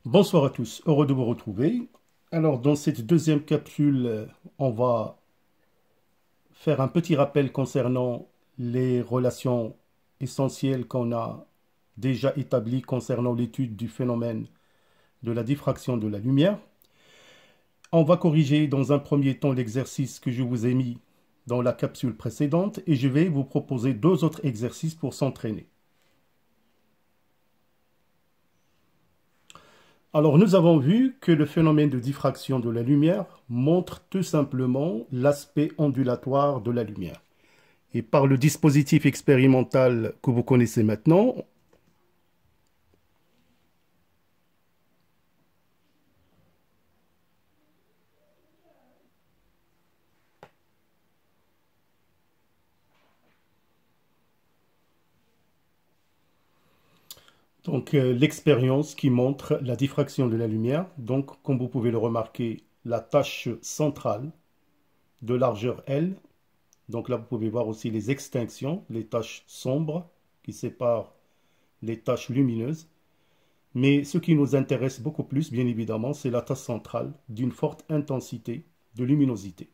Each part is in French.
Bonsoir à tous, heureux de vous retrouver. Alors, dans cette deuxième capsule, on va faire un petit rappel concernant les relations essentielles qu'on a déjà établies concernant l'étude du phénomène de la diffraction de la lumière. On va corriger dans un premier temps l'exercice que je vous ai mis dans la capsule précédente et je vais vous proposer deux autres exercices pour s'entraîner. Alors, nous avons vu que le phénomène de diffraction de la lumière montre tout simplement l'aspect ondulatoire de la lumière. Et par le dispositif expérimental que vous connaissez maintenant, donc l'expérience qui montre la diffraction de la lumière, donc comme vous pouvez le remarquer, la tache centrale de largeur L. Donc là, vous pouvez voir aussi les extinctions, les taches sombres qui séparent les taches lumineuses. Mais ce qui nous intéresse beaucoup plus, bien évidemment, c'est la tache centrale d'une forte intensité de luminosité.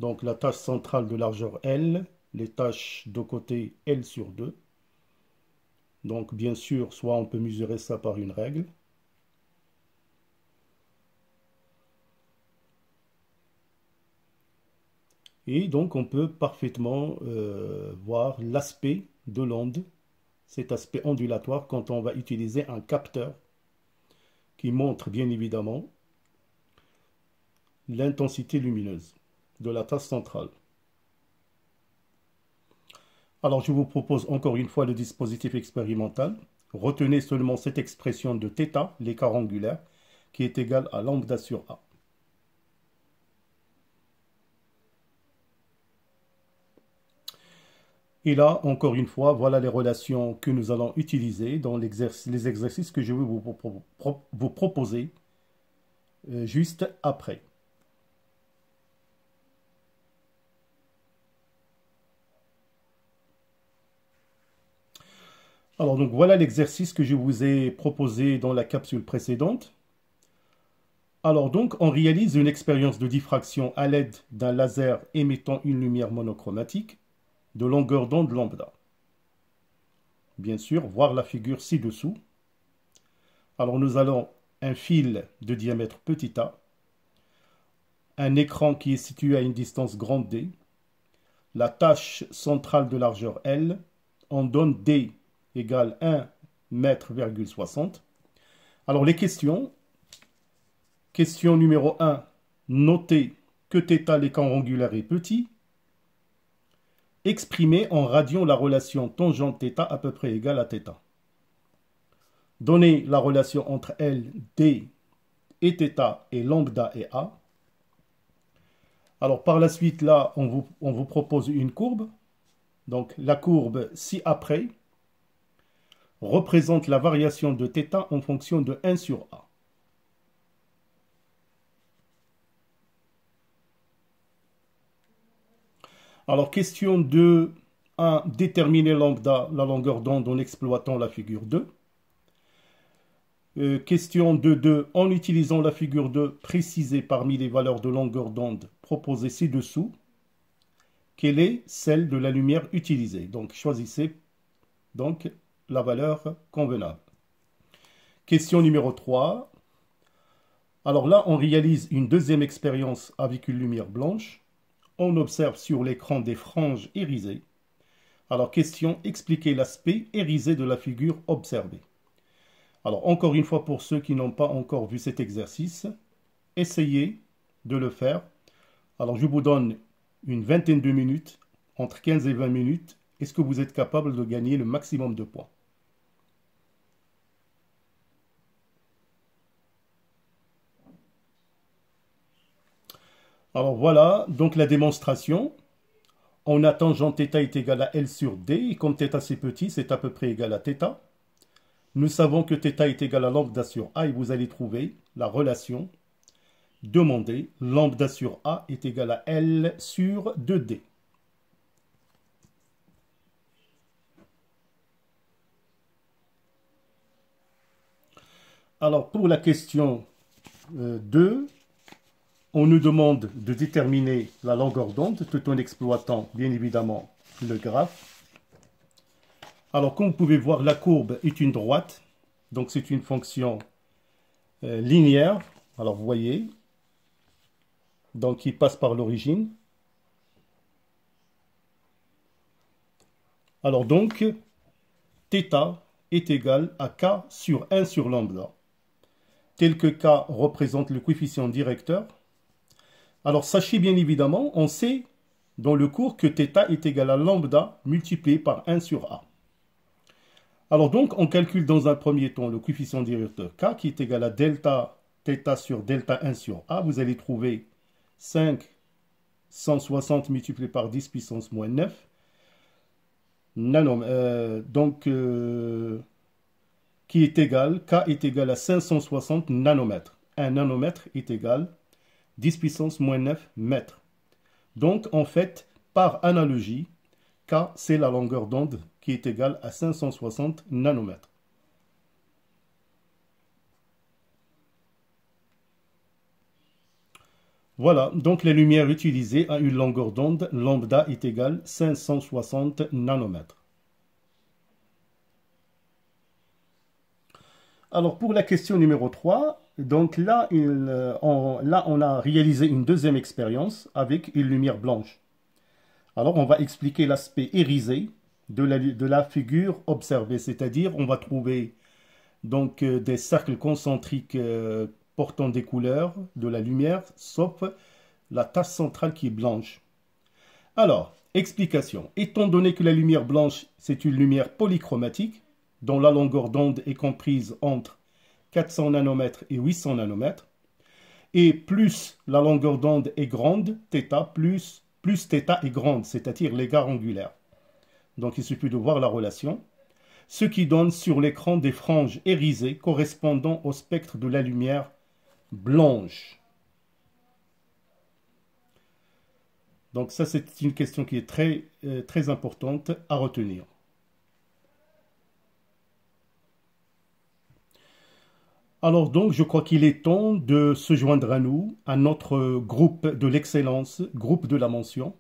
Donc la tache centrale de largeur L, les taches de côté L sur 2. Donc bien sûr, soit on peut mesurer ça par une règle. Et donc on peut parfaitement voir l'aspect de l'onde, cet aspect ondulatoire quand on va utiliser un capteur qui montre bien évidemment l'intensité lumineuse de la tache centrale. Alors je vous propose encore une fois le dispositif expérimental. Retenez seulement cette expression de θ, l'écart angulaire, qui est égal à lambda sur A. Et là, encore une fois, voilà les relations que nous allons utiliser dans les exercices que je vais vous proposer juste après. Alors donc voilà l'exercice que je vous ai proposé dans la capsule précédente. Alors donc on réalise une expérience de diffraction à l'aide d'un laser émettant une lumière monochromatique de longueur d'onde lambda. Bien sûr, voir la figure ci-dessous. Alors nous allons un fil de diamètre petit a, un écran qui est situé à une distance grande d, la tâche centrale de largeur L, on donne d égale 1 mètre,60. Alors les questions. Question numéro 1. Notez que θ, l'écart angulaire, est petit. Exprimez en radians la relation tangente θ à peu près égale à θ. Donnez la relation entre L, D et θ et lambda et A. Alors par la suite, là, on vous propose une courbe. Donc la courbe ci-après représente la variation de θ en fonction de 1 sur A. Alors question 2, 1, déterminer lambda, la longueur d'onde en exploitant la figure 2. Question 2.2, en utilisant la figure 2, précisez parmi les valeurs de longueur d'onde proposées ci-dessous, quelle est celle de la lumière utilisée. Donc choisissez donc la valeur convenable. Question numéro 3. Alors là, on réalise une deuxième expérience avec une lumière blanche. On observe sur l'écran des franges irisées. Alors question, expliquez l'aspect irisé de la figure observée. Alors encore une fois, pour ceux qui n'ont pas encore vu cet exercice, essayez de le faire. Alors je vous donne une vingtaine de minutes, entre 15 et 20 minutes. Est-ce que vous êtes capable de gagner le maximum de points? Alors voilà, donc la démonstration. On a tangente θ est égal à L sur D, et comme θ c'est petit, c'est à peu près égal à θ. Nous savons que θ est égal à lambda sur A, et vous allez trouver la relation demandé, lambda sur A est égal à L sur 2D. Alors, pour la question 2, on nous demande de déterminer la longueur d'onde tout en exploitant, bien évidemment, le graphe. Alors, comme vous pouvez voir, la courbe est une droite. Donc, c'est une fonction linéaire. Alors, vous voyez, donc qui passe par l'origine. Alors, donc, θ est égal à K sur 1 sur lambda, tel que K représente le coefficient directeur. Alors, sachez bien évidemment, on sait dans le cours que θ est égal à lambda multiplié par 1 sur A. Alors donc, on calcule dans un premier temps le coefficient directeur K qui est égal à delta θ sur delta 1 sur A. Vous allez trouver 560 multiplié par 10 puissance moins 9 qui est égal, K est égal à 560 nanomètres. Un nanomètre est égal 10 puissance moins 9 mètres. Donc, en fait, par analogie, K, c'est la longueur d'onde qui est égale à 560 nanomètres. Voilà, donc la lumière utilisée a une longueur d'onde, lambda est égal à 560 nanomètres. Alors pour la question numéro 3, donc là, on a réalisé une deuxième expérience avec une lumière blanche. Alors on va expliquer l'aspect irisé de la figure observée, c'est-à-dire on va trouver donc des cercles concentriques portant des couleurs de la lumière, sauf la tache centrale qui est blanche. Alors, explication. Étant donné que la lumière blanche, c'est une lumière polychromatique, dont la longueur d'onde est comprise entre 400 nanomètres et 800 nanomètres, et plus la longueur d'onde est grande, θ, plus θ est grande, c'est-à-dire l'égard angulaire. Donc il suffit de voir la relation, ce qui donne sur l'écran des franges irisées correspondant au spectre de la lumière blanche. Donc ça, c'est une question qui est très importante à retenir. Alors donc, je crois qu'il est temps de se joindre à nous, à notre groupe de l'excellence, groupe de la mention.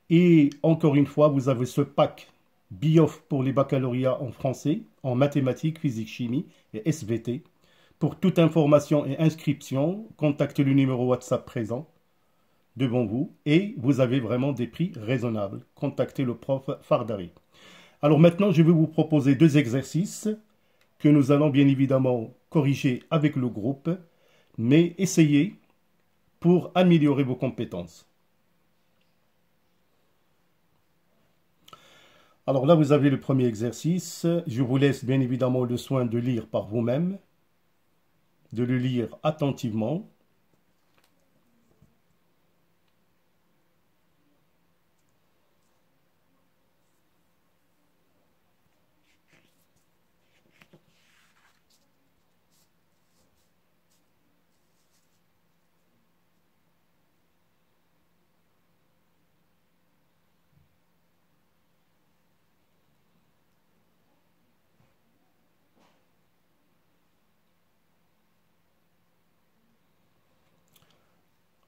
Et encore une fois, vous avez ce pack BIOF pour les baccalauréats en français, en mathématiques, physique, chimie et SVT. Pour toute information et inscription, contactez le numéro WhatsApp présent devant vous et vous avez vraiment des prix raisonnables. Contactez le prof Fardari. Alors maintenant, je vais vous proposer deux exercices que nous allons bien évidemment corriger avec le groupe, mais essayez pour améliorer vos compétences. Alors là, vous avez le premier exercice. Je vous laisse bien évidemment le soin de lire par vous-même, de le lire attentivement.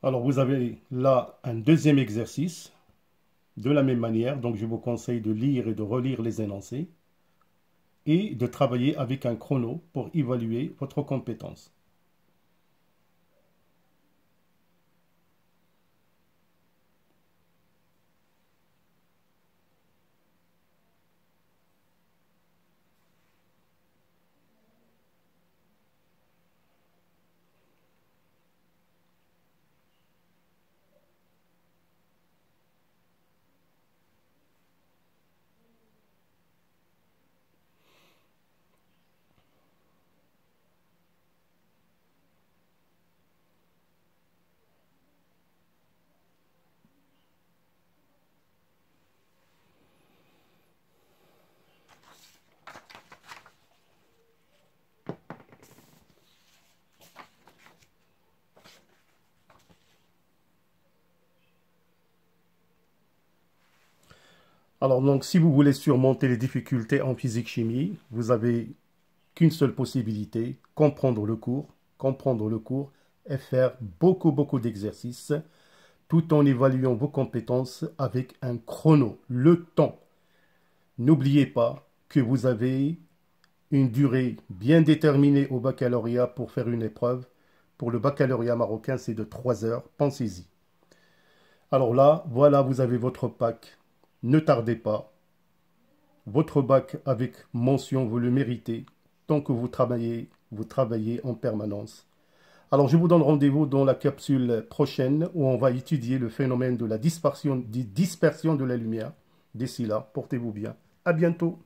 Alors vous avez là un deuxième exercice de la même manière. Donc je vous conseille de lire et de relire les énoncés et de travailler avec un chrono pour évaluer votre compétence. Alors, donc, si vous voulez surmonter les difficultés en physique-chimie, vous avez qu'une seule possibilité, comprendre le cours et faire beaucoup d'exercices tout en évaluant vos compétences avec un chrono, le temps. N'oubliez pas que vous avez une durée bien déterminée au baccalauréat pour faire une épreuve. Pour le baccalauréat marocain, c'est de 3 heures, pensez-y. Alors là, voilà, vous avez votre bac. Ne tardez pas. Votre bac avec mention, vous le méritez. Tant que vous travaillez en permanence. Alors, je vous donne rendez-vous dans la capsule prochaine où on va étudier le phénomène de la dispersion de la lumière. D'ici là, portez-vous bien. À bientôt.